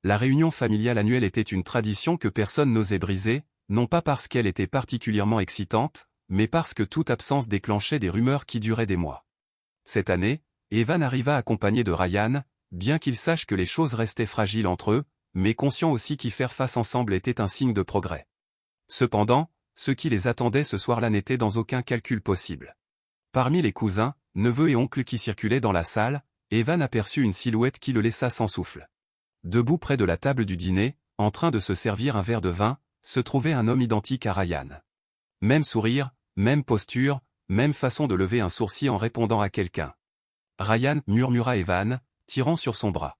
La réunion familiale annuelle était une tradition que personne n'osait briser, non pas parce qu'elle était particulièrement excitante, mais parce que toute absence déclenchait des rumeurs qui duraient des mois. Cette année, Evan arriva accompagné de Ryan, bien qu'il sache que les choses restaient fragiles entre eux, mais conscient aussi qu'y faire face ensemble était un signe de progrès. Cependant, ce qui les attendait ce soir-là n'était dans aucun calcul possible. Parmi les cousins, neveux et oncles qui circulaient dans la salle, Evan aperçut une silhouette qui le laissa sans souffle. Debout près de la table du dîner, en train de se servir un verre de vin, se trouvait un homme identique à Ryan. Même sourire, même posture, même façon de lever un sourcil en répondant à quelqu'un. Ryan, murmura Evan, tirant sur son bras.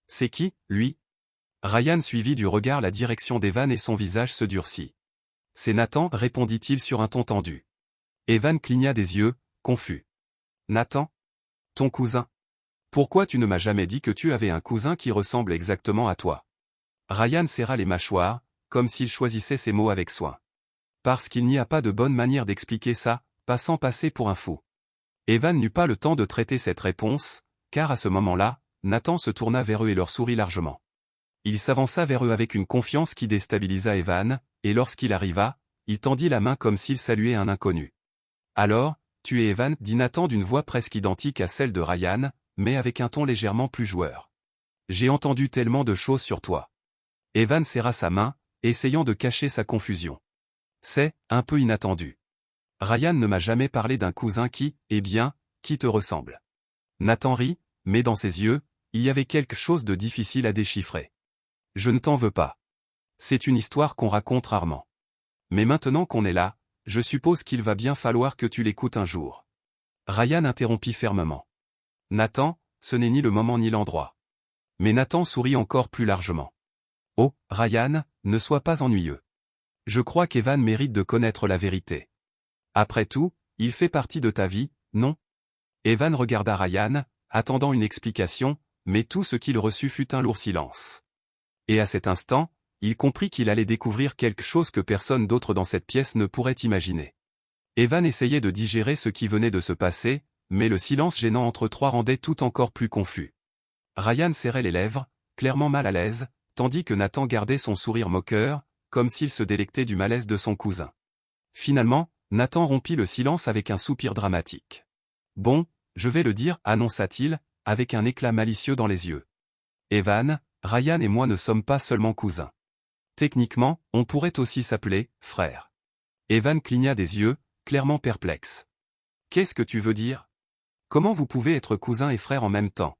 C'est qui, lui? Ryan suivit du regard la direction d'Evan et son visage se durcit. C'est Nathan, répondit-il sur un ton tendu. Evan cligna des yeux, confus. Nathan? Ton cousin? Pourquoi tu ne m'as jamais dit que tu avais un cousin qui ressemble exactement à toi? Ryan serra les mâchoires, comme s'il choisissait ses mots avec soin. Parce qu'il n'y a pas de bonne manière d'expliquer ça, pas sans passer pour un fou. Evan n'eut pas le temps de traiter cette réponse, car à ce moment-là, Nathan se tourna vers eux et leur sourit largement. Il s'avança vers eux avec une confiance qui déstabilisa Evan, et lorsqu'il arriva, il tendit la main comme s'il saluait un inconnu. Alors, tu es Evan, dit Nathan d'une voix presque identique à celle de Ryan, mais avec un ton légèrement plus joueur. J'ai entendu tellement de choses sur toi. Evan serra sa main, essayant de cacher sa confusion. C'est un peu inattendu. Ryan ne m'a jamais parlé d'un cousin qui te ressemble. Nathan rit, mais dans ses yeux, il y avait quelque chose de difficile à déchiffrer. Je ne t'en veux pas. C'est une histoire qu'on raconte rarement. Mais maintenant qu'on est là, je suppose qu'il va bien falloir que tu l'écoutes un jour. Ryan interrompit fermement. Nathan, ce n'est ni le moment ni l'endroit. Mais Nathan sourit encore plus largement. Oh, Ryan, ne sois pas ennuyeux. Je crois qu'Evan mérite de connaître la vérité. Après tout, il fait partie de ta vie, non? Evan regarda Ryan, attendant une explication, mais tout ce qu'il reçut fut un lourd silence. Et à cet instant, il comprit qu'il allait découvrir quelque chose que personne d'autre dans cette pièce ne pourrait imaginer. Evan essayait de digérer ce qui venait de se passer, mais le silence gênant entre trois rendait tout encore plus confus. Ryan serrait les lèvres, clairement mal à l'aise, tandis que Nathan gardait son sourire moqueur, comme s'il se délectait du malaise de son cousin. Finalement, Nathan rompit le silence avec un soupir dramatique. Bon, je vais le dire, annonça-t-il, avec un éclat malicieux dans les yeux. Evan, Ryan et moi ne sommes pas seulement cousins. Techniquement, on pourrait aussi s'appeler frère. Evan cligna des yeux, clairement perplexe. Qu'est-ce que tu veux dire? Comment vous pouvez être cousin et frère en même temps?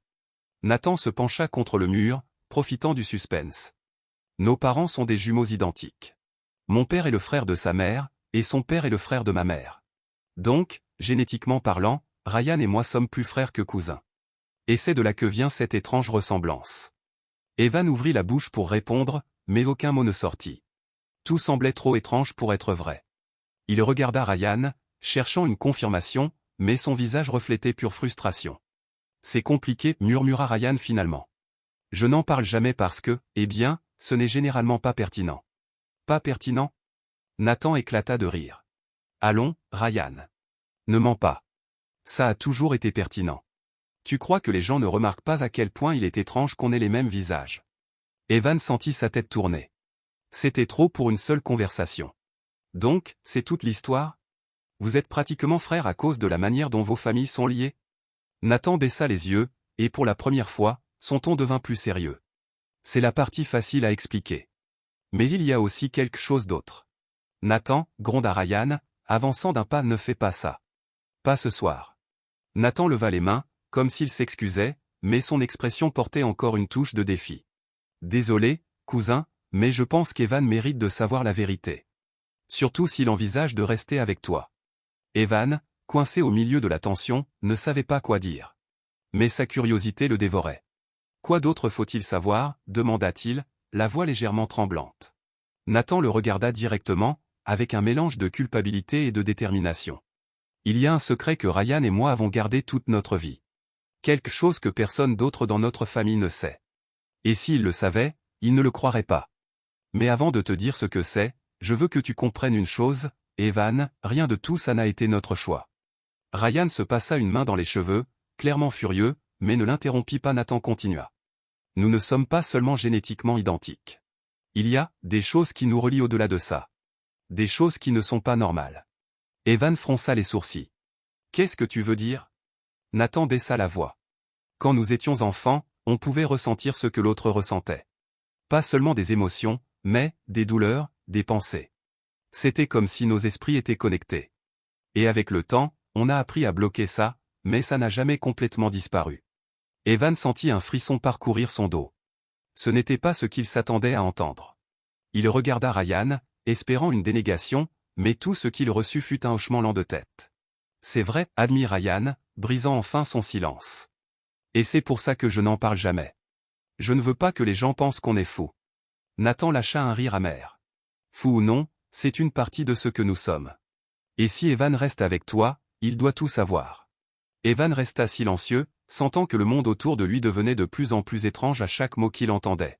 Nathan se pencha contre le mur, profitant du suspense. Nos parents sont des jumeaux identiques. Mon père est le frère de sa mère, et son père est le frère de ma mère. Donc, génétiquement parlant, Ryan et moi sommes plus frères que cousins. Et c'est de là que vient cette étrange ressemblance. Evan ouvrit la bouche pour répondre, mais aucun mot ne sortit. Tout semblait trop étrange pour être vrai. Il regarda Ryan, cherchant une confirmation, mais son visage reflétait pure frustration. C'est compliqué, murmura Ryan finalement. Je n'en parle jamais parce que, ce n'est généralement pas pertinent. Pas pertinent? Nathan éclata de rire. Allons, Ryan. Ne mens pas. Ça a toujours été pertinent. Tu crois que les gens ne remarquent pas à quel point il est étrange qu'on ait les mêmes visages? Evan sentit sa tête tourner. C'était trop pour une seule conversation. Donc, c'est toute l'histoire? Vous êtes pratiquement frères à cause de la manière dont vos familles sont liées? Nathan baissa les yeux, et pour la première fois, son ton devint plus sérieux. C'est la partie facile à expliquer. Mais il y a aussi quelque chose d'autre. Nathan, gronda Ryan, avançant d'un pas, ne fais pas ça. Pas ce soir. Nathan leva les mains, comme s'il s'excusait, mais son expression portait encore une touche de défi. Désolé, cousin, mais je pense qu'Evan mérite de savoir la vérité. Surtout s'il envisage de rester avec toi. Evan, coincé au milieu de la tension, ne savait pas quoi dire. Mais sa curiosité le dévorait. Quoi d'autre faut-il savoir, demanda-t-il, la voix légèrement tremblante. Nathan le regarda directement, avec un mélange de culpabilité et de détermination. Il y a un secret que Ryan et moi avons gardé toute notre vie. Quelque chose que personne d'autre dans notre famille ne sait. Et s'il le savait, il ne le croirait pas. Mais avant de te dire ce que c'est, je veux que tu comprennes une chose, Evan, rien de tout ça n'a été notre choix. Ryan se passa une main dans les cheveux, clairement furieux, mais ne l'interrompit pas. Nathan continua. Nous ne sommes pas seulement génétiquement identiques. Il y a des choses qui nous relient au-delà de ça. Des choses qui ne sont pas normales. Evan fronça les sourcils. Qu'est-ce que tu veux dire? Nathan baissa la voix. Quand nous étions enfants, on pouvait ressentir ce que l'autre ressentait. Pas seulement des émotions, mais des douleurs, des pensées. C'était comme si nos esprits étaient connectés. Et avec le temps, on a appris à bloquer ça, mais ça n'a jamais complètement disparu. Evan sentit un frisson parcourir son dos. Ce n'était pas ce qu'il s'attendait à entendre. Il regarda Ryan, espérant une dénégation, mais tout ce qu'il reçut fut un hochement lent de tête. C'est vrai, admit Ryan, brisant enfin son silence. Et c'est pour ça que je n'en parle jamais. Je ne veux pas que les gens pensent qu'on est fou. Nathan lâcha un rire amer. Fou ou non, c'est une partie de ce que nous sommes. Et si Evan reste avec toi, il doit tout savoir. Evan resta silencieux, sentant que le monde autour de lui devenait de plus en plus étrange à chaque mot qu'il entendait.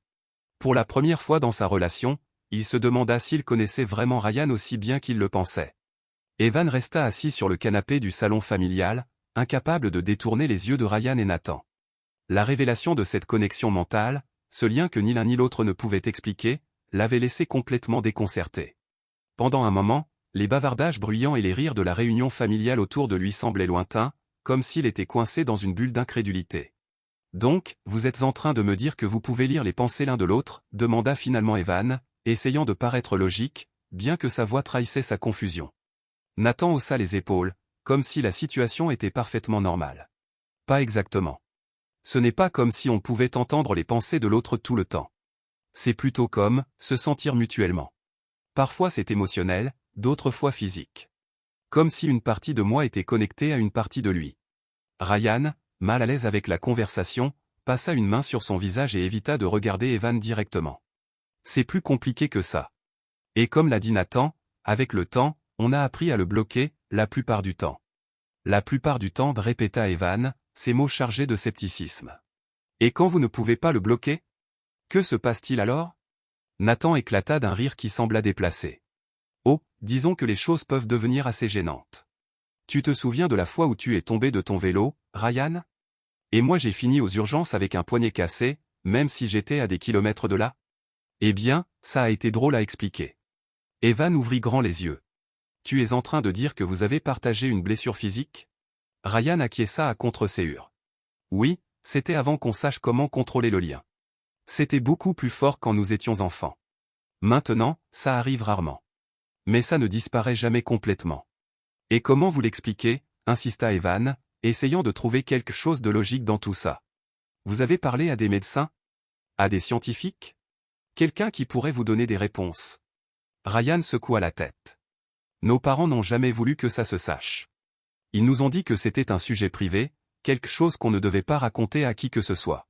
Pour la première fois dans sa relation, il se demanda s'il connaissait vraiment Ryan aussi bien qu'il le pensait. Evan resta assis sur le canapé du salon familial, incapable de détourner les yeux de Ryan et Nathan. La révélation de cette connexion mentale, ce lien que ni l'un ni l'autre ne pouvait expliquer, l'avait laissé complètement déconcerté. Pendant un moment, les bavardages bruyants et les rires de la réunion familiale autour de lui semblaient lointains, comme s'il était coincé dans une bulle d'incrédulité. Donc, vous êtes en train de me dire que vous pouvez lire les pensées l'un de l'autre, demanda finalement Evan, essayant de paraître logique, bien que sa voix trahissait sa confusion. Nathan haussa les épaules, comme si la situation était parfaitement normale. Pas exactement. Ce n'est pas comme si on pouvait entendre les pensées de l'autre tout le temps. C'est plutôt comme se sentir mutuellement. Parfois c'est émotionnel, d'autres fois physique. Comme si une partie de moi était connectée à une partie de lui. Ryan, mal à l'aise avec la conversation, passa une main sur son visage et évita de regarder Evan directement. C'est plus compliqué que ça. Et comme l'a dit Nathan, avec le temps, on a appris à le bloquer, la plupart du temps. La plupart du temps, répéta Evan, ces mots chargés de scepticisme. Et quand vous ne pouvez pas le bloquer? Que se passe-t-il alors? Nathan éclata d'un rire qui sembla déplacé. Oh, disons que les choses peuvent devenir assez gênantes. Tu te souviens de la fois où tu es tombé de ton vélo, Ryan? Et moi j'ai fini aux urgences avec un poignet cassé, même si j'étais à des kilomètres de là? Eh bien, ça a été drôle à expliquer. Evan ouvrit grand les yeux. Tu es en train de dire que vous avez partagé une blessure physique? Ryan acquiesça à contre-séhure. Oui, c'était avant qu'on sache comment contrôler le lien. C'était beaucoup plus fort quand nous étions enfants. Maintenant, ça arrive rarement. Mais ça ne disparaît jamais complètement. Et comment vous l'expliquez? Insista Evan, essayant de trouver quelque chose de logique dans tout ça. Vous avez parlé à des médecins? À des scientifiques? Quelqu'un qui pourrait vous donner des réponses? Ryan secoua la tête. Nos parents n'ont jamais voulu que ça se sache. Ils nous ont dit que c'était un sujet privé, quelque chose qu'on ne devait pas raconter à qui que ce soit.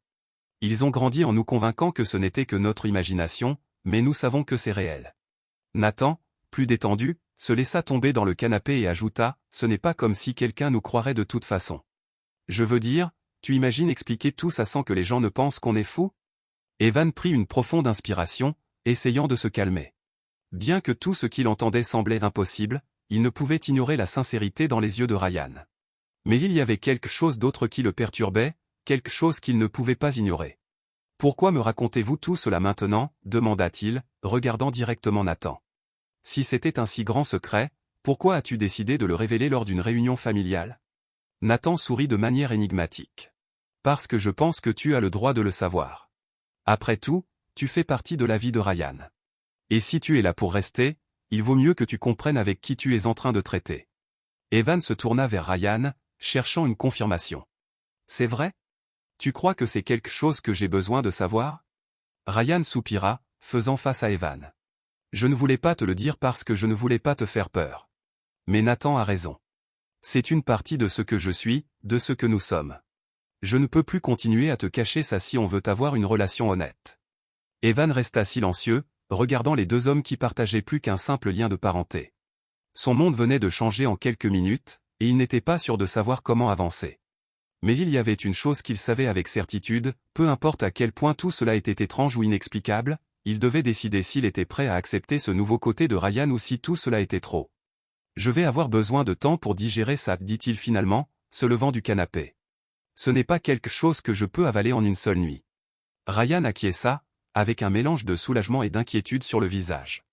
Ils ont grandi en nous convainquant que ce n'était que notre imagination, mais nous savons que c'est réel. Nathan, plus détendu, se laissa tomber dans le canapé et ajouta, ce n'est pas comme si quelqu'un nous croirait de toute façon. Je veux dire, tu imagines expliquer tout ça sans que les gens ne pensent qu'on est fou? Evan prit une profonde inspiration, essayant de se calmer. Bien que tout ce qu'il entendait semblait impossible, il ne pouvait ignorer la sincérité dans les yeux de Ryan. Mais il y avait quelque chose d'autre qui le perturbait, quelque chose qu'il ne pouvait pas ignorer. Pourquoi me racontez-vous tout cela maintenant? Demanda-t-il, regardant directement Nathan. Si c'était un si grand secret, pourquoi as-tu décidé de le révéler lors d'une réunion familiale? Nathan sourit de manière énigmatique. Parce que je pense que tu as le droit de le savoir. Après tout, tu fais partie de la vie de Ryan. Et si tu es là pour rester, il vaut mieux que tu comprennes avec qui tu es en train de traiter. Evan se tourna vers Ryan, cherchant une confirmation. C'est vrai? Tu crois que c'est quelque chose que j'ai besoin de savoir? Ryan soupira, faisant face à Evan. Je ne voulais pas te le dire parce que je ne voulais pas te faire peur. Mais Nathan a raison. C'est une partie de ce que je suis, de ce que nous sommes. Je ne peux plus continuer à te cacher ça si on veut avoir une relation honnête. Evan resta silencieux, regardant les deux hommes qui partageaient plus qu'un simple lien de parenté. Son monde venait de changer en quelques minutes, et il n'était pas sûr de savoir comment avancer. Mais il y avait une chose qu'il savait avec certitude, peu importe à quel point tout cela était étrange ou inexplicable, il devait décider s'il était prêt à accepter ce nouveau côté de Ryan ou si tout cela était trop. Je vais avoir besoin de temps pour digérer ça, dit-il finalement, se levant du canapé. Ce n'est pas quelque chose que je peux avaler en une seule nuit. Ryan acquiesça, avec un mélange de soulagement et d'inquiétude sur le visage.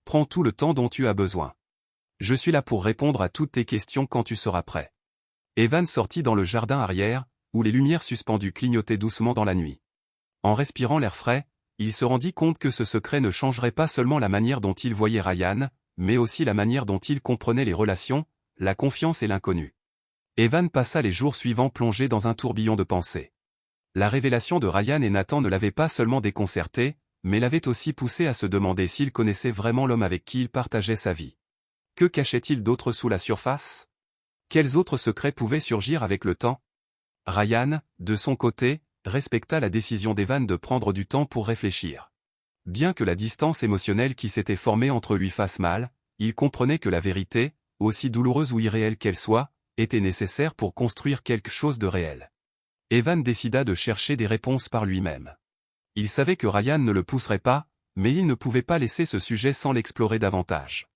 Prends tout le temps dont tu as besoin. Je suis là pour répondre à toutes tes questions quand tu seras prêt. Evan sortit dans le jardin arrière, où les lumières suspendues clignotaient doucement dans la nuit. En respirant l'air frais, il se rendit compte que ce secret ne changerait pas seulement la manière dont il voyait Ryan, mais aussi la manière dont il comprenait les relations, la confiance et l'inconnu. Evan passa les jours suivants plongé dans un tourbillon de pensées. La révélation de Ryan et Nathan ne l'avait pas seulement déconcerté, mais l'avait aussi poussé à se demander s'il connaissait vraiment l'homme avec qui il partageait sa vie. Que cachait-il d'autre sous la surface? Quels autres secrets pouvaient surgir avec le temps? Ryan, de son côté, respecta la décision d'Evan de prendre du temps pour réfléchir. Bien que la distance émotionnelle qui s'était formée entre lui fasse mal, il comprenait que la vérité, aussi douloureuse ou irréelle qu'elle soit, était nécessaire pour construire quelque chose de réel. Evan décida de chercher des réponses par lui-même. Il savait que Ryan ne le pousserait pas, mais il ne pouvait pas laisser ce sujet sans l'explorer davantage.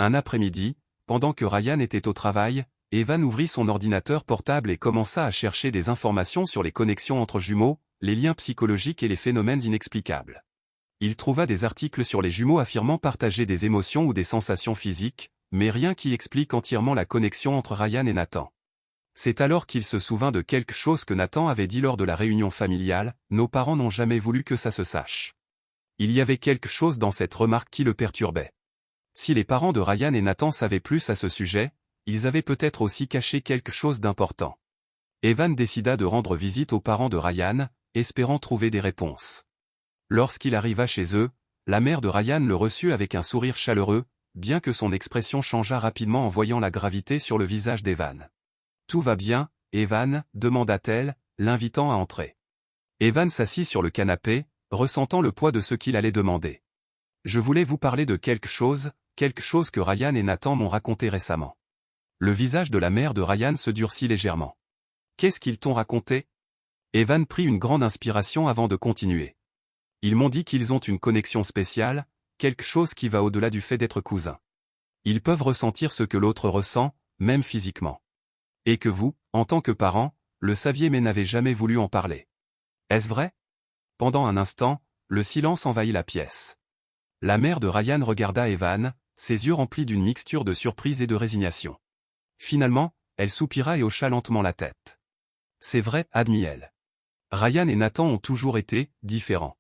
Un après-midi, pendant que Ryan était au travail, Evan ouvrit son ordinateur portable et commença à chercher des informations sur les connexions entre jumeaux, les liens psychologiques et les phénomènes inexplicables. Il trouva des articles sur les jumeaux affirmant partager des émotions ou des sensations physiques, mais rien qui explique entièrement la connexion entre Ryan et Nathan. C'est alors qu'il se souvint de quelque chose que Nathan avait dit lors de la réunion familiale: « Nos parents n'ont jamais voulu que ça se sache. » Il y avait quelque chose dans cette remarque qui le perturbait. Si les parents de Ryan et Nathan savaient plus à ce sujet, ils avaient peut-être aussi caché quelque chose d'important. Evan décida de rendre visite aux parents de Ryan, espérant trouver des réponses. Lorsqu'il arriva chez eux, la mère de Ryan le reçut avec un sourire chaleureux, bien que son expression changeât rapidement en voyant la gravité sur le visage d'Evan. « Tout va bien, Evan ?» demanda-t-elle, l'invitant à entrer. Evan s'assit sur le canapé, ressentant le poids de ce qu'il allait demander. « Je voulais vous parler de quelque chose que Ryan et Nathan m'ont raconté récemment. » Le visage de la mère de Ryan se durcit légèrement. « Qu'est-ce qu'ils t'ont raconté ?» Evan prit une grande inspiration avant de continuer. « Ils m'ont dit qu'ils ont une connexion spéciale, quelque chose qui va au-delà du fait d'être cousins. Ils peuvent ressentir ce que l'autre ressent, même physiquement. Et que vous, en tant que parent, le saviez mais n'avez jamais voulu en parler. Est-ce vrai ?» Pendant un instant, le silence envahit la pièce. La mère de Ryan regarda Evan, ses yeux remplis d'une mixture de surprise et de résignation. Finalement, elle soupira et hocha lentement la tête. « C'est vrai, » admit-elle. Ryan et Nathan ont toujours été différents.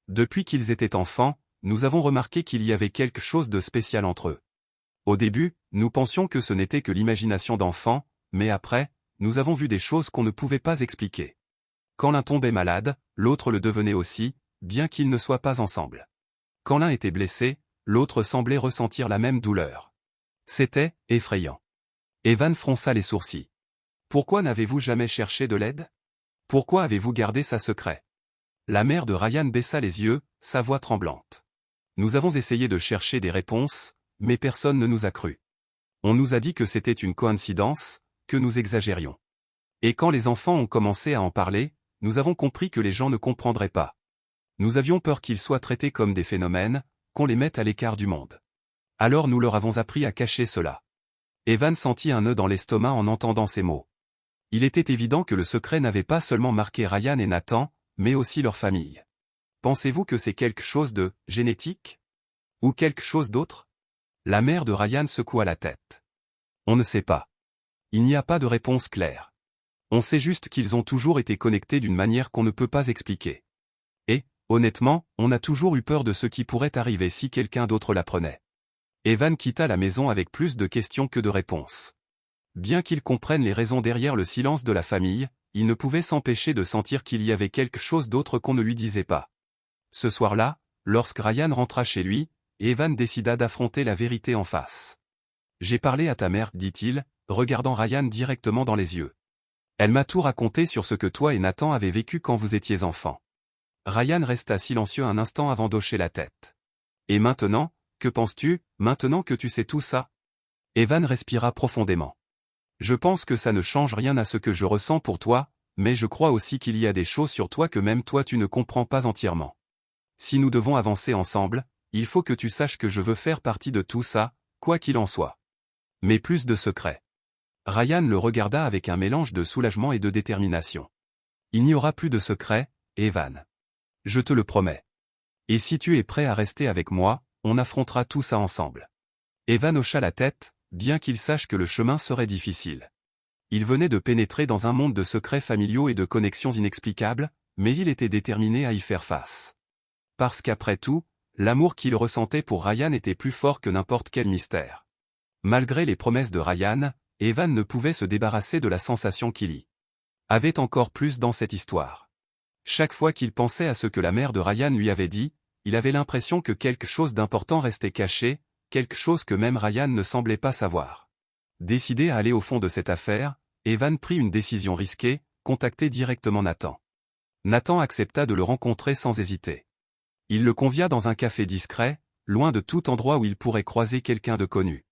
Depuis qu'ils étaient enfants, nous avons remarqué qu'il y avait quelque chose de spécial entre eux. Au début, nous pensions que ce n'était que l'imagination d'enfants, mais après, nous avons vu des choses qu'on ne pouvait pas expliquer. Quand l'un tombait malade, l'autre le devenait aussi, bien qu'ils ne soient pas ensemble. Quand l'un était blessé, l'autre semblait ressentir la même douleur. C'était effrayant. Evan fronça les sourcils. « Pourquoi n'avez-vous jamais cherché de l'aide? Pourquoi avez-vous gardé ça secret ?» La mère de Ryan baissa les yeux, sa voix tremblante. « Nous avons essayé de chercher des réponses, mais personne ne nous a cru. On nous a dit que c'était une coïncidence, que nous exagérions. Et quand les enfants ont commencé à en parler, nous avons compris que les gens ne comprendraient pas. Nous avions peur qu'ils soient traités comme des phénomènes, qu'on les mette à l'écart du monde. Alors nous leur avons appris à cacher cela. » Evan sentit un nœud dans l'estomac en entendant ces mots. Il était évident que le secret n'avait pas seulement marqué Ryan et Nathan, mais aussi leur famille. Pensez-vous que c'est quelque chose de génétique? Ou quelque chose d'autre? La mère de Ryan secoua la tête. On ne sait pas. Il n'y a pas de réponse claire. On sait juste qu'ils ont toujours été connectés d'une manière qu'on ne peut pas expliquer. Et, honnêtement, on a toujours eu peur de ce qui pourrait arriver si quelqu'un d'autre l'apprenait. Evan quitta la maison avec plus de questions que de réponses. Bien qu'il comprenne les raisons derrière le silence de la famille, il ne pouvait s'empêcher de sentir qu'il y avait quelque chose d'autre qu'on ne lui disait pas. Ce soir-là, lorsque Ryan rentra chez lui, Evan décida d'affronter la vérité en face. « J'ai parlé à ta mère, » dit-il, regardant Ryan directement dans les yeux. « Elle m'a tout raconté sur ce que toi et Nathan avez vécu quand vous étiez enfants. » Ryan resta silencieux un instant avant d'hocher la tête. « Et maintenant, que penses-tu, maintenant que tu sais tout ça ?» Evan respira profondément. « Je pense que ça ne change rien à ce que je ressens pour toi, mais je crois aussi qu'il y a des choses sur toi que même toi tu ne comprends pas entièrement. Si nous devons avancer ensemble, il faut que tu saches que je veux faire partie de tout ça, quoi qu'il en soit. Mais plus de secrets. » Ryan le regarda avec un mélange de soulagement et de détermination. « Il n'y aura plus de secrets, Evan. Je te le promets. Et si tu es prêt à rester avec moi, on affrontera tout ça ensemble. Evan hocha la tête, bien qu'il sache que le chemin serait difficile. Il venait de pénétrer dans un monde de secrets familiaux et de connexions inexplicables, mais il était déterminé à y faire face. Parce qu'après tout, l'amour qu'il ressentait pour Ryan était plus fort que n'importe quel mystère. Malgré les promesses de Ryan, Evan ne pouvait se débarrasser de la sensation qu'il y avait encore plus dans cette histoire. Chaque fois qu'il pensait à ce que la mère de Ryan lui avait dit, il avait l'impression que quelque chose d'important restait caché, quelque chose que même Ryan ne semblait pas savoir. Décidé à aller au fond de cette affaire, Evan prit une décision risquée, contacter directement Nathan. Nathan accepta de le rencontrer sans hésiter. Il le convia dans un café discret, loin de tout endroit où il pourrait croiser quelqu'un de connu.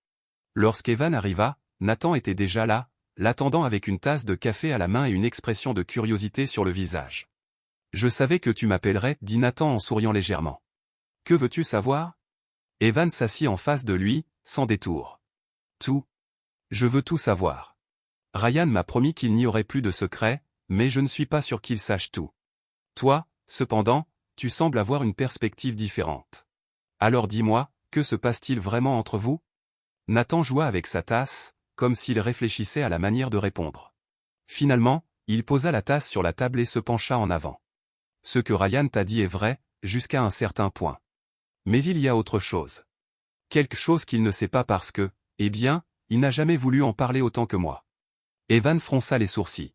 Lorsqu'Evan arriva, Nathan était déjà là, l'attendant avec une tasse de café à la main et une expression de curiosité sur le visage. « Je savais que tu m'appellerais, » dit Nathan en souriant légèrement. « Que veux-tu savoir ?» Evan s'assit en face de lui, sans détour. « Tout. Je veux tout savoir. Ryan m'a promis qu'il n'y aurait plus de secret, mais je ne suis pas sûr qu'il sache tout. Toi, cependant, tu sembles avoir une perspective différente. Alors dis-moi, que se passe-t-il vraiment entre vous ?» Nathan joua avec sa tasse, comme s'il réfléchissait à la manière de répondre. Finalement, il posa la tasse sur la table et se pencha en avant. « Ce que Ryan t'a dit est vrai, jusqu'à un certain point. Mais il y a autre chose. Quelque chose qu'il ne sait pas parce que, eh bien, il n'a jamais voulu en parler autant que moi. » Evan fronça les sourcils.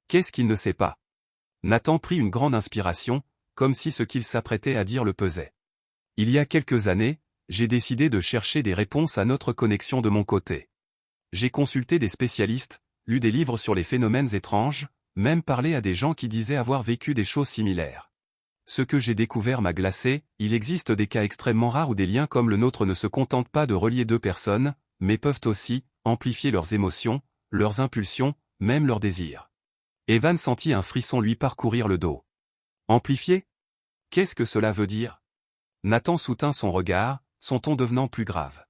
Qu'est-ce qu'il ne sait pas? Nathan prit une grande inspiration, comme si ce qu'il s'apprêtait à dire le pesait. Il y a quelques années, j'ai décidé de chercher des réponses à notre connexion de mon côté. J'ai consulté des spécialistes, lu des livres sur les phénomènes étranges, même parlé à des gens qui disaient avoir vécu des choses similaires. Ce que j'ai découvert m'a glacé, il existe des cas extrêmement rares où des liens comme le nôtre ne se contentent pas de relier deux personnes, mais peuvent aussi amplifier leurs émotions, leurs impulsions, même leurs désirs. Evan sentit un frisson lui parcourir le dos. Amplifier? Qu'est-ce que cela veut dire? Nathan soutint son regard, son ton devenant plus grave.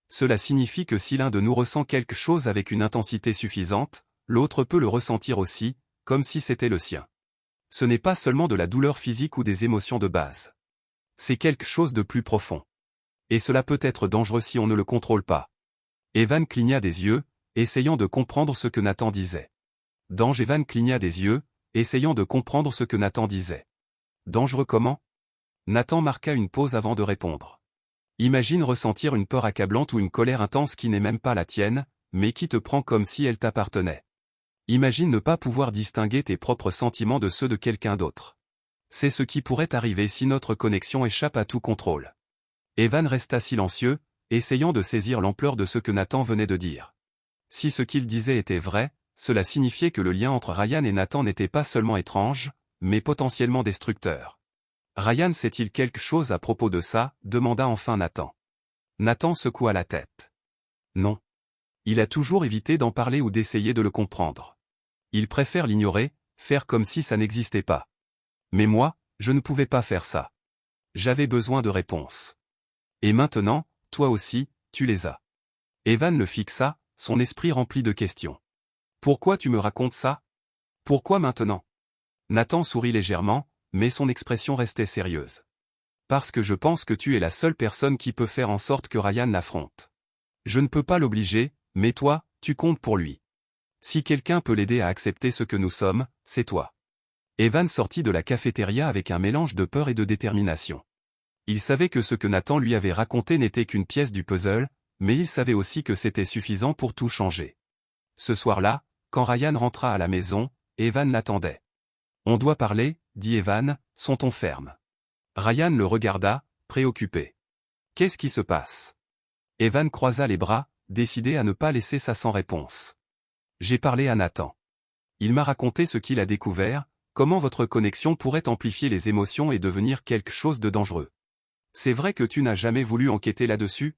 Cela signifie que si l'un de nous ressent quelque chose avec une intensité suffisante, l'autre peut le ressentir aussi, comme si c'était le sien. Ce n'est pas seulement de la douleur physique ou des émotions de base. C'est quelque chose de plus profond. Et cela peut être dangereux si on ne le contrôle pas. Evan cligna des yeux, essayant de comprendre ce que Nathan disait. Evan cligna des yeux, essayant de comprendre ce que Nathan disait. Dangereux comment? Nathan marqua une pause avant de répondre. Imagine ressentir une peur accablante ou une colère intense qui n'est même pas la tienne, mais qui te prend comme si elle t'appartenait. Imagine ne pas pouvoir distinguer tes propres sentiments de ceux de quelqu'un d'autre. C'est ce qui pourrait arriver si notre connexion échappe à tout contrôle. Evan resta silencieux, essayant de saisir l'ampleur de ce que Nathan venait de dire. Si ce qu'il disait était vrai, cela signifiait que le lien entre Ryan et Nathan n'était pas seulement étrange, mais potentiellement destructeur. Ryan sait-il quelque chose à propos de ça? Demanda enfin Nathan. Nathan secoua la tête. Non. Il a toujours évité d'en parler ou d'essayer de le comprendre. Il préfère l'ignorer, faire comme si ça n'existait pas. Mais moi, je ne pouvais pas faire ça. J'avais besoin de réponses. Et maintenant, toi aussi, tu les as. Evan le fixa, son esprit rempli de questions. Pourquoi tu me racontes ça? Pourquoi maintenant? Nathan sourit légèrement, mais son expression restait sérieuse. Parce que je pense que tu es la seule personne qui peut faire en sorte que Ryan l'affronte. Je ne peux pas l'obliger, mais toi, tu comptes pour lui. Si quelqu'un peut l'aider à accepter ce que nous sommes, c'est toi. Evan sortit de la cafétéria avec un mélange de peur et de détermination. Il savait que ce que Nathan lui avait raconté n'était qu'une pièce du puzzle, mais il savait aussi que c'était suffisant pour tout changer. Ce soir-là, quand Ryan rentra à la maison, Evan l'attendait. « On doit parler », dit Evan, son ton ferme. Ryan le regarda, préoccupé. « Qu'est-ce qui se passe ?» Evan croisa les bras, décidé à ne pas laisser ça sans réponse. « J'ai parlé à Nathan. Il m'a raconté ce qu'il a découvert, comment votre connexion pourrait amplifier les émotions et devenir quelque chose de dangereux. C'est vrai que tu n'as jamais voulu enquêter là-dessus ?»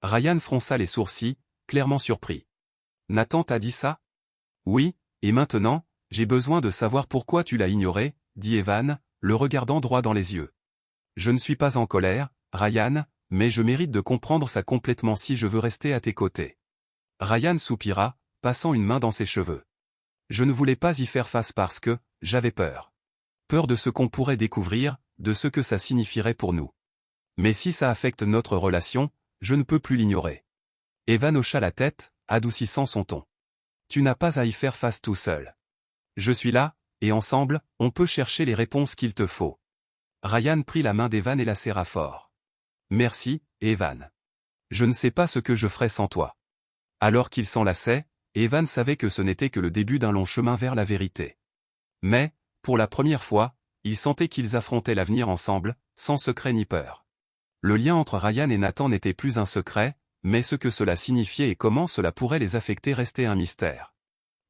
Ryan fronça les sourcils, clairement surpris. « Nathan t'a dit ça? » « Oui, et maintenant, j'ai besoin de savoir pourquoi tu l'as ignoré, » dit Evan, le regardant droit dans les yeux. « Je ne suis pas en colère, Ryan, mais je mérite de comprendre ça complètement si je veux rester à tes côtés. » Ryan soupira, passant une main dans ses cheveux. « Je ne voulais pas y faire face parce que, j'avais peur. Peur de ce qu'on pourrait découvrir, de ce que ça signifierait pour nous. Mais si ça affecte notre relation, je ne peux plus l'ignorer. Evan hocha la tête, adoucissant son ton. Tu n'as pas à y faire face tout seul. Je suis là, et ensemble, on peut chercher les réponses qu'il te faut. Ryan prit la main d'Evan et la serra fort. Merci, Evan. Je ne sais pas ce que je ferais sans toi. Alors qu'ils s'enlaçaient, Evan savait que ce n'était que le début d'un long chemin vers la vérité. Mais, pour la première fois, il sentait qu'ils affrontaient l'avenir ensemble, sans secret ni peur. Le lien entre Ryan et Nathan n'était plus un secret, mais ce que cela signifiait et comment cela pourrait les affecter restait un mystère.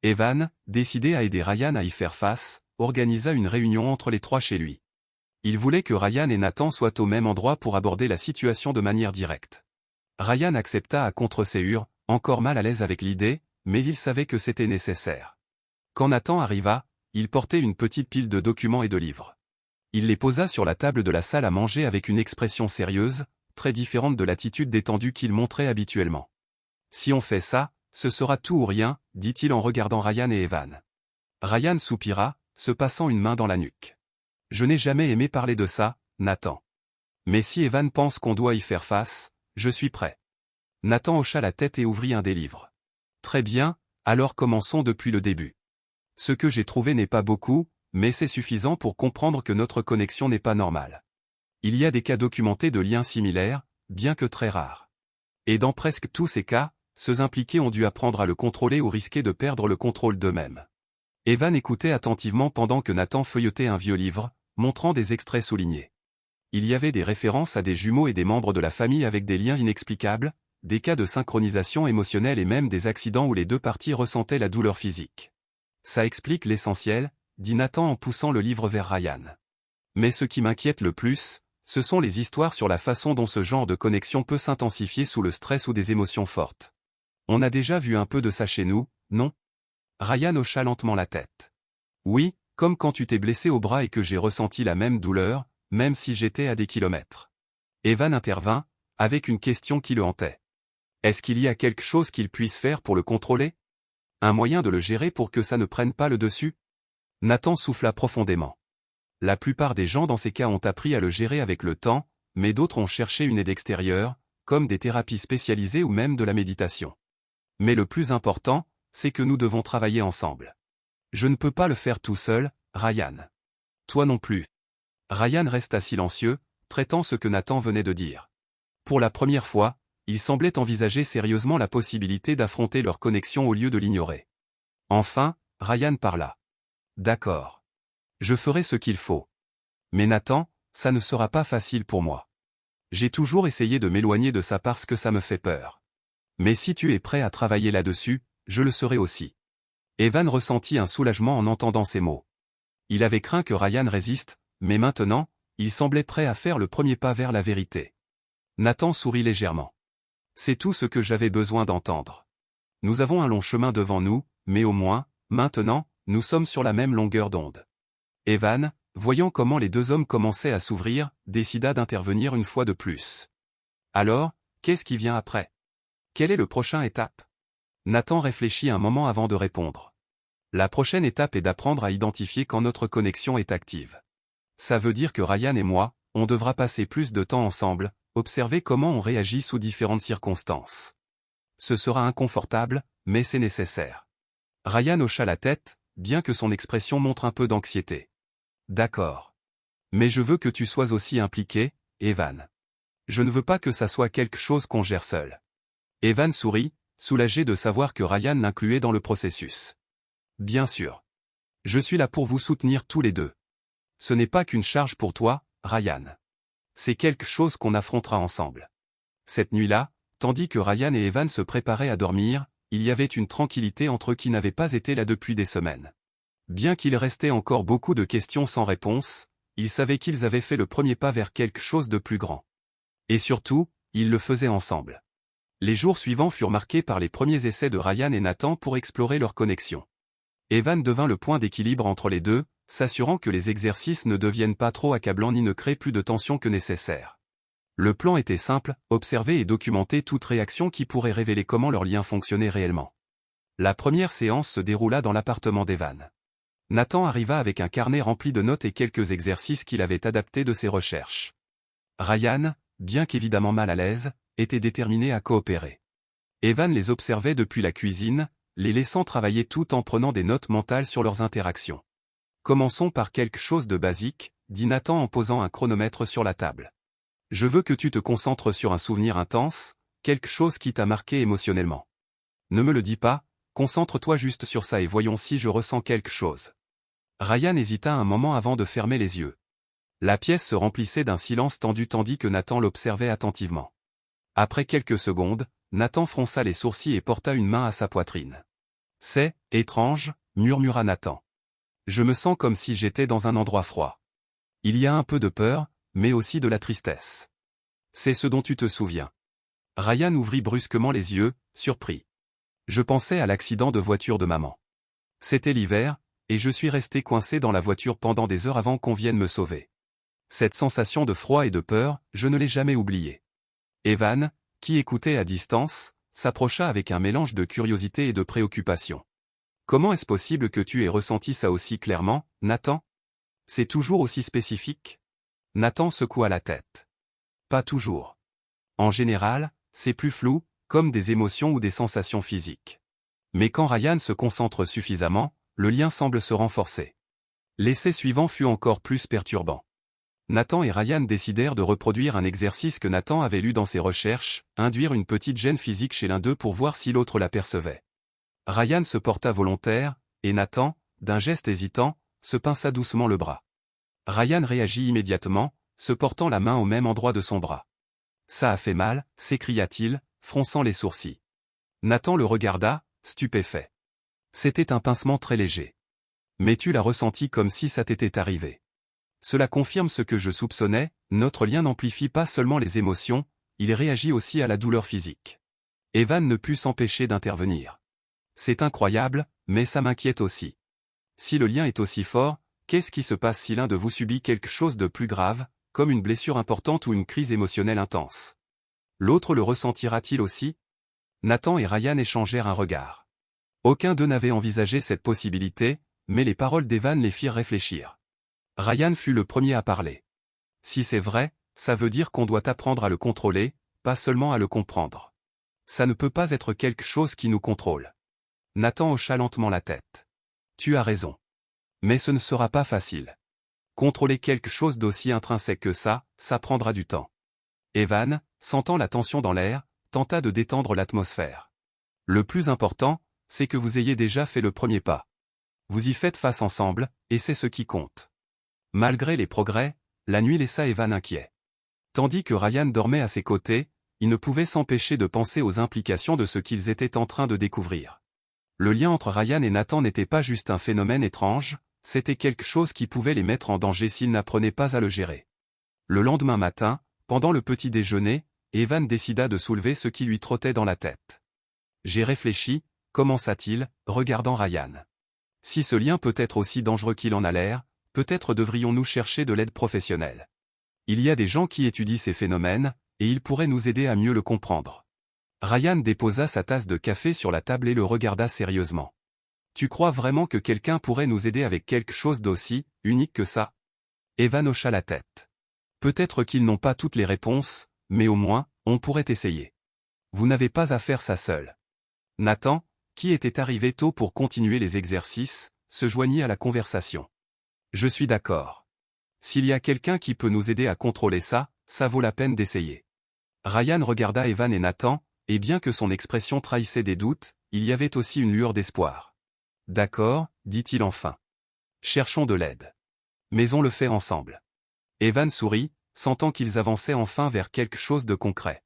Evan, décidé à aider Ryan à y faire face, organisa une réunion entre les trois chez lui. Il voulait que Ryan et Nathan soient au même endroit pour aborder la situation de manière directe. Ryan accepta à contre-séhur, encore mal à l'aise avec l'idée, mais il savait que c'était nécessaire. Quand Nathan arriva, il portait une petite pile de documents et de livres. Il les posa sur la table de la salle à manger avec une expression sérieuse, très différente de l'attitude détendue qu'il montrait habituellement. Si on fait ça, ce sera tout ou rien, dit-il en regardant Ryan et Evan. Ryan soupira, se passant une main dans la nuque. Je n'ai jamais aimé parler de ça, Nathan. Mais si Evan pense qu'on doit y faire face, je suis prêt. Nathan hocha la tête et ouvrit un des livres. Très bien, alors commençons depuis le début. Ce que j'ai trouvé n'est pas beaucoup, mais c'est suffisant pour comprendre que notre connexion n'est pas normale. Il y a des cas documentés de liens similaires, bien que très rares. Et dans presque tous ces cas, ceux impliqués ont dû apprendre à le contrôler ou risquer de perdre le contrôle d'eux-mêmes. Evan écoutait attentivement pendant que Nathan feuilletait un vieux livre, montrant des extraits soulignés. Il y avait des références à des jumeaux et des membres de la famille avec des liens inexplicables, des cas de synchronisation émotionnelle et même des accidents où les deux parties ressentaient la douleur physique. Ça explique l'essentiel, dit Nathan en poussant le livre vers Ryan. Mais ce qui m'inquiète le plus, ce sont les histoires sur la façon dont ce genre de connexion peut s'intensifier sous le stress ou des émotions fortes. On a déjà vu un peu de ça chez nous, non? Ryan hocha lentement la tête. Oui, comme quand tu t'es blessé au bras et que j'ai ressenti la même douleur, même si j'étais à des kilomètres. Evan intervint, avec une question qui le hantait. Est-ce qu'il y a quelque chose qu'il puisse faire pour le contrôler? Un moyen de le gérer pour que ça ne prenne pas le dessus? Nathan souffla profondément. La plupart des gens dans ces cas ont appris à le gérer avec le temps, mais d'autres ont cherché une aide extérieure, comme des thérapies spécialisées ou même de la méditation. Mais le plus important, c'est que nous devons travailler ensemble. Je ne peux pas le faire tout seul, Ryan. Toi non plus. Ryan resta silencieux, traitant ce que Nathan venait de dire. Pour la première fois, il semblait envisager sérieusement la possibilité d'affronter leur connexion au lieu de l'ignorer. Enfin, Ryan parla. D'accord. Je ferai ce qu'il faut. Mais Nathan, ça ne sera pas facile pour moi. J'ai toujours essayé de m'éloigner de ça parce que ça me fait peur. Mais si tu es prêt à travailler là-dessus, je le serai aussi. Evan ressentit un soulagement en entendant ces mots. Il avait craint que Ryan résiste, mais maintenant, il semblait prêt à faire le premier pas vers la vérité. Nathan sourit légèrement. C'est tout ce que j'avais besoin d'entendre. Nous avons un long chemin devant nous, mais au moins, maintenant, nous sommes sur la même longueur d'onde. Evan, voyant comment les deux hommes commençaient à s'ouvrir, décida d'intervenir une fois de plus. Alors, qu'est-ce qui vient après? Quelle est la prochaine étape? Nathan réfléchit un moment avant de répondre. La prochaine étape est d'apprendre à identifier quand notre connexion est active. Ça veut dire que Ryan et moi, on devra passer plus de temps ensemble, observer comment on réagit sous différentes circonstances. Ce sera inconfortable, mais c'est nécessaire. Ryan hocha la tête, bien que son expression montre un peu d'anxiété. D'accord. Mais je veux que tu sois aussi impliqué, Evan. Je ne veux pas que ça soit quelque chose qu'on gère seul. Evan sourit, soulagé de savoir que Ryan l'incluait dans le processus. Bien sûr. Je suis là pour vous soutenir tous les deux. Ce n'est pas qu'une charge pour toi, Ryan. C'est quelque chose qu'on affrontera ensemble. Cette nuit-là, tandis que Ryan et Evan se préparaient à dormir, il y avait une tranquillité entre eux qui n'avait pas été là depuis des semaines. Bien qu'il restait encore beaucoup de questions sans réponse, ils savaient qu'ils avaient fait le premier pas vers quelque chose de plus grand. Et surtout, ils le faisaient ensemble. Les jours suivants furent marqués par les premiers essais de Ryan et Nathan pour explorer leur connexion. Evan devint le point d'équilibre entre les deux, s'assurant que les exercices ne deviennent pas trop accablants ni ne créent plus de tension que nécessaire. Le plan était simple, observer et documenter toute réaction qui pourrait révéler comment leur lien fonctionnait réellement. La première séance se déroula dans l'appartement d'Evan. Nathan arriva avec un carnet rempli de notes et quelques exercices qu'il avait adaptés de ses recherches. Ryan, bien qu'évidemment mal à l'aise, était déterminé à coopérer. Evan les observait depuis la cuisine, les laissant travailler tout en prenant des notes mentales sur leurs interactions. Commençons par quelque chose de basique, dit Nathan en posant un chronomètre sur la table. Je veux que tu te concentres sur un souvenir intense, quelque chose qui t'a marqué émotionnellement. Ne me le dis pas, concentre-toi juste sur ça et voyons si je ressens quelque chose. Ryan hésita un moment avant de fermer les yeux. La pièce se remplissait d'un silence tendu tandis que Nathan l'observait attentivement. Après quelques secondes, Nathan fronça les sourcils et porta une main à sa poitrine. « C'est étrange, » murmura Nathan. « Je me sens comme si j'étais dans un endroit froid. Il y a un peu de peur, mais aussi de la tristesse. C'est ce dont tu te souviens. » Ryan ouvrit brusquement les yeux, surpris. « Je pensais à l'accident de voiture de maman. C'était l'hiver, et je suis resté coincé dans la voiture pendant des heures avant qu'on vienne me sauver. Cette sensation de froid et de peur, je ne l'ai jamais oubliée. » Evan, qui écoutait à distance, s'approcha avec un mélange de curiosité et de préoccupation. « Comment est-ce possible que tu aies ressenti ça aussi clairement, Nathan? C'est toujours aussi spécifique? » Nathan secoua la tête. « Pas toujours. En général, c'est plus flou, comme des émotions ou des sensations physiques. Mais quand Ryan se concentre suffisamment, le lien semble se renforcer. » L'essai suivant fut encore plus perturbant. Nathan et Ryan décidèrent de reproduire un exercice que Nathan avait lu dans ses recherches, induire une petite gêne physique chez l'un d'eux pour voir si l'autre l'apercevait. Ryan se porta volontaire, et Nathan, d'un geste hésitant, se pinça doucement le bras. Ryan réagit immédiatement, se portant la main au même endroit de son bras. « Ça a fait mal » s'écria-t-il, fronçant les sourcils. Nathan le regarda, stupéfait. C'était un pincement très léger. « Mais tu l'as ressenti comme si ça t'était arrivé. » Cela confirme ce que je soupçonnais, notre lien n'amplifie pas seulement les émotions, il réagit aussi à la douleur physique. Evan ne put s'empêcher d'intervenir. C'est incroyable, mais ça m'inquiète aussi. Si le lien est aussi fort, qu'est-ce qui se passe si l'un de vous subit quelque chose de plus grave, comme une blessure importante ou une crise émotionnelle intense? L'autre le ressentira-t-il aussi? Nathan et Ryan échangèrent un regard. Aucun d'eux n'avait envisagé cette possibilité, mais les paroles d'Evan les firent réfléchir. Ryan fut le premier à parler. Si c'est vrai, ça veut dire qu'on doit apprendre à le contrôler, pas seulement à le comprendre. Ça ne peut pas être quelque chose qui nous contrôle. Nathan hocha lentement la tête. Tu as raison. Mais ce ne sera pas facile. Contrôler quelque chose d'aussi intrinsèque que ça prendra du temps. Evan, sentant la tension dans l'air, tenta de détendre l'atmosphère. Le plus important, c'est que vous ayez déjà fait le premier pas. Vous y faites face ensemble, et c'est ce qui compte. Malgré les progrès, la nuit laissa Evan inquiet. Tandis que Ryan dormait à ses côtés, il ne pouvait s'empêcher de penser aux implications de ce qu'ils étaient en train de découvrir. Le lien entre Ryan et Nathan n'était pas juste un phénomène étrange, c'était quelque chose qui pouvait les mettre en danger s'ils n'apprenaient pas à le gérer. Le lendemain matin, pendant le petit déjeuner, Evan décida de soulever ce qui lui trottait dans la tête. « J'ai réfléchi » commença-t-il, regardant Ryan. « Si ce lien peut être aussi dangereux qu'il en a l'air, peut-être devrions-nous chercher de l'aide professionnelle. Il y a des gens qui étudient ces phénomènes, et ils pourraient nous aider à mieux le comprendre. » Ryan déposa sa tasse de café sur la table et le regarda sérieusement. « Tu crois vraiment que quelqu'un pourrait nous aider avec quelque chose d'aussi unique que ça? » Evan hocha la tête. « Peut-être qu'ils n'ont pas toutes les réponses, mais au moins, on pourrait essayer. Vous n'avez pas à faire ça seul. » Nathan, qui était arrivé tôt pour continuer les exercices, se joignit à la conversation. « Je suis d'accord. S'il y a quelqu'un qui peut nous aider à contrôler ça, ça vaut la peine d'essayer. » Ryan regarda Evan et Nathan, et bien que son expression trahissait des doutes, il y avait aussi une lueur d'espoir. « D'accord, » dit-il enfin. « Cherchons de l'aide. Mais on le fait ensemble. » Evan sourit, sentant qu'ils avançaient enfin vers quelque chose de concret.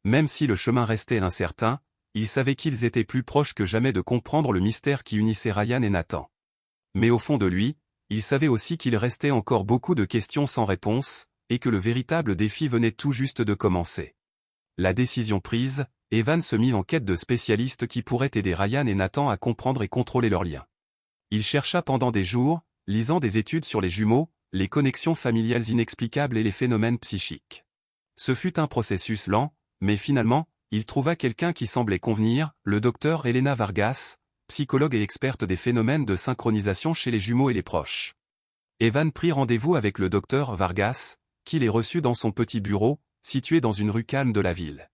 Même si le chemin restait incertain, il savait qu'ils étaient plus proches que jamais de comprendre le mystère qui unissait Ryan et Nathan. Mais au fond de lui, il savait aussi qu'il restait encore beaucoup de questions sans réponse, et que le véritable défi venait tout juste de commencer. La décision prise, Evan se mit en quête de spécialistes qui pourraient aider Ryan et Nathan à comprendre et contrôler leurs liens. Il chercha pendant des jours, lisant des études sur les jumeaux, les connexions familiales inexplicables et les phénomènes psychiques. Ce fut un processus lent, mais finalement, il trouva quelqu'un qui semblait convenir, le docteur Elena Vargas, psychologue et experte des phénomènes de synchronisation chez les jumeaux et les proches. Evan prit rendez-vous avec le docteur Vargas, qui les reçut dans son petit bureau, situé dans une rue calme de la ville.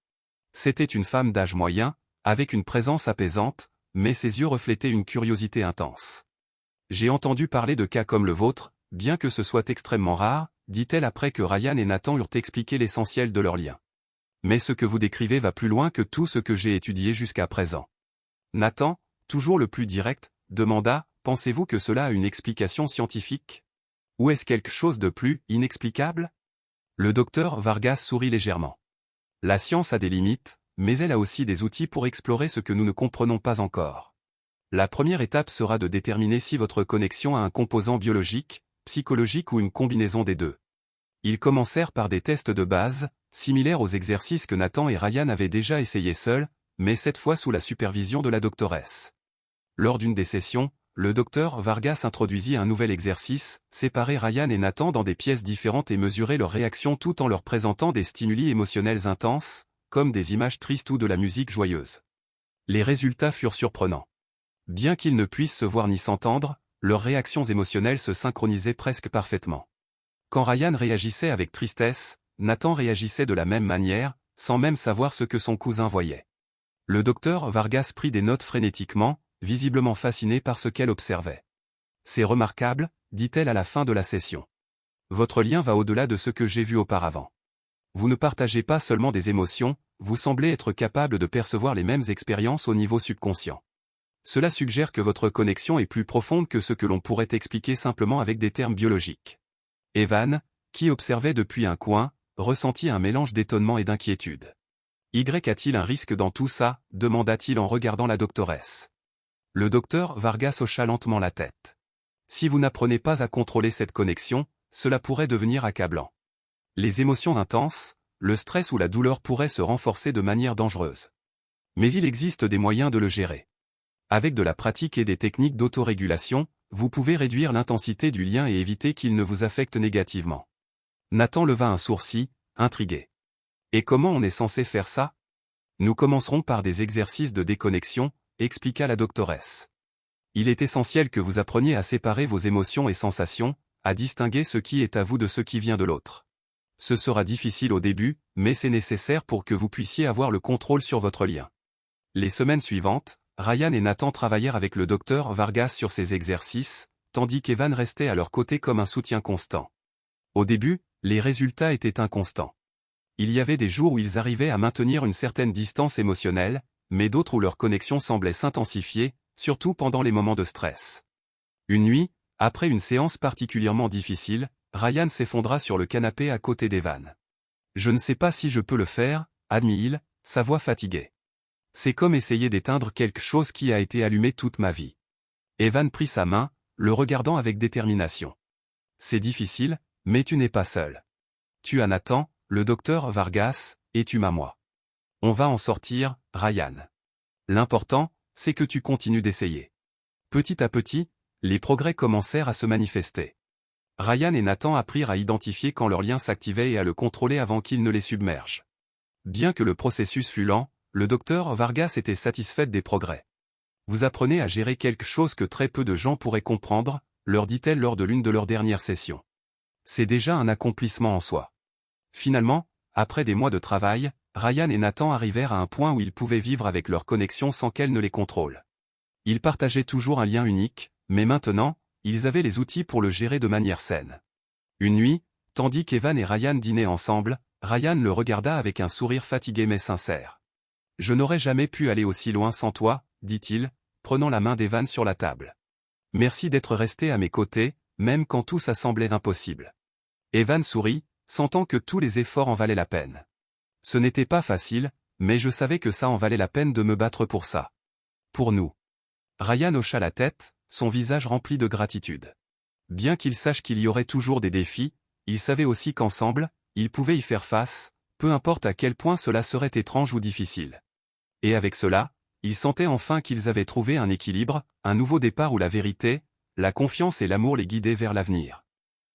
C'était une femme d'âge moyen, avec une présence apaisante, mais ses yeux reflétaient une curiosité intense. « J'ai entendu parler de cas comme le vôtre, bien que ce soit extrêmement rare, » dit-elle après que Ryan et Nathan eurent expliqué l'essentiel de leur lien. « Mais ce que vous décrivez va plus loin que tout ce que j'ai étudié jusqu'à présent. » Nathan, toujours le plus direct, demanda « Pensez-vous que cela a une explication scientifique ? Ou est-ce quelque chose de plus inexplicable ?» Le docteur Vargas sourit légèrement. « La science a des limites, mais elle a aussi des outils pour explorer ce que nous ne comprenons pas encore. La première étape sera de déterminer si votre connexion a un composant biologique, psychologique ou une combinaison des deux. » Ils commencèrent par des tests de base, similaires aux exercices que Nathan et Ryan avaient déjà essayés seuls, mais cette fois sous la supervision de la doctoresse. Lors d'une des sessions, le docteur Vargas introduisit un nouvel exercice, séparer Ryan et Nathan dans des pièces différentes et mesurer leurs réactions tout en leur présentant des stimuli émotionnels intenses, comme des images tristes ou de la musique joyeuse. Les résultats furent surprenants. Bien qu'ils ne puissent se voir ni s'entendre, leurs réactions émotionnelles se synchronisaient presque parfaitement. Quand Ryan réagissait avec tristesse, Nathan réagissait de la même manière, sans même savoir ce que son cousin voyait. Le docteur Vargas prit des notes frénétiquement, visiblement fasciné par ce qu'elle observait. « C'est remarquable, dit-elle à la fin de la session. Votre lien va au-delà de ce que j'ai vu auparavant. Vous ne partagez pas seulement des émotions, vous semblez être capable de percevoir les mêmes expériences au niveau subconscient. Cela suggère que votre connexion est plus profonde que ce que l'on pourrait expliquer simplement avec des termes biologiques. » Evan, qui observait depuis un coin, ressentit un mélange d'étonnement et d'inquiétude. « Y a-t-il un risque dans tout ça ?» demanda-t-il en regardant la doctoresse. Le docteur Vargas hocha lentement la tête. « Si vous n'apprenez pas à contrôler cette connexion, cela pourrait devenir accablant. Les émotions intenses, le stress ou la douleur pourraient se renforcer de manière dangereuse. Mais il existe des moyens de le gérer. Avec de la pratique et des techniques d'autorégulation, vous pouvez réduire l'intensité du lien et éviter qu'il ne vous affecte négativement. » Nathan leva un sourcil, intrigué. « Et comment on est censé faire ça ? » « Nous commencerons par des exercices de déconnexion, expliqua la doctoresse. Il est essentiel que vous appreniez à séparer vos émotions et sensations, à distinguer ce qui est à vous de ce qui vient de l'autre. Ce sera difficile au début, mais c'est nécessaire pour que vous puissiez avoir le contrôle sur votre lien. Les semaines suivantes, Ryan et Nathan travaillèrent avec le docteur Vargas sur ces exercices, tandis qu'Evan restait à leur côté comme un soutien constant. Au début, les résultats étaient inconstants. Il y avait des jours où ils arrivaient à maintenir une certaine distance émotionnelle, mais d'autres où leur connexion semblait s'intensifier, surtout pendant les moments de stress. Une nuit, après une séance particulièrement difficile, Ryan s'effondra sur le canapé à côté d'Evan. « Je ne sais pas si je peux le faire, » admit-il, sa voix fatiguée. « C'est comme essayer d'éteindre quelque chose qui a été allumé toute ma vie. » Evan prit sa main, le regardant avec détermination. « C'est difficile, mais tu n'es pas seul. Tu as Nathan, le docteur Vargas, et tu m'as moi. On va en sortir, Ryan. L'important, c'est que tu continues d'essayer. » Petit à petit, les progrès commencèrent à se manifester. Ryan et Nathan apprirent à identifier quand leur lien s'activait et à le contrôler avant qu'il ne les submerge. Bien que le processus fût lent, le docteur Vargas était satisfaite des progrès. « Vous apprenez à gérer quelque chose que très peu de gens pourraient comprendre, » leur dit-elle lors de l'une de leurs dernières sessions. « C'est déjà un accomplissement en soi. » Finalement, après des mois de travail, Ryan et Nathan arrivèrent à un point où ils pouvaient vivre avec leur connexion sans qu'elle ne les contrôle. Ils partageaient toujours un lien unique, mais maintenant, ils avaient les outils pour le gérer de manière saine. Une nuit, tandis qu'Evan et Ryan dînaient ensemble, Ryan le regarda avec un sourire fatigué mais sincère. « Je n'aurais jamais pu aller aussi loin sans toi, » dit-il, prenant la main d'Evan sur la table. « Merci d'être resté à mes côtés, même quand tout ça semblait impossible. » Evan sourit, sentant que tous les efforts en valaient la peine. « Ce n'était pas facile, mais je savais que ça en valait la peine de me battre pour ça. Pour nous. » Ryan hocha la tête, son visage rempli de gratitude. Bien qu'il sache qu'il y aurait toujours des défis, il savait aussi qu'ensemble, ils pouvaient y faire face, peu importe à quel point cela serait étrange ou difficile. Et avec cela, ils sentaient enfin qu'ils avaient trouvé un équilibre, un nouveau départ où la vérité, la confiance et l'amour les guidaient vers l'avenir.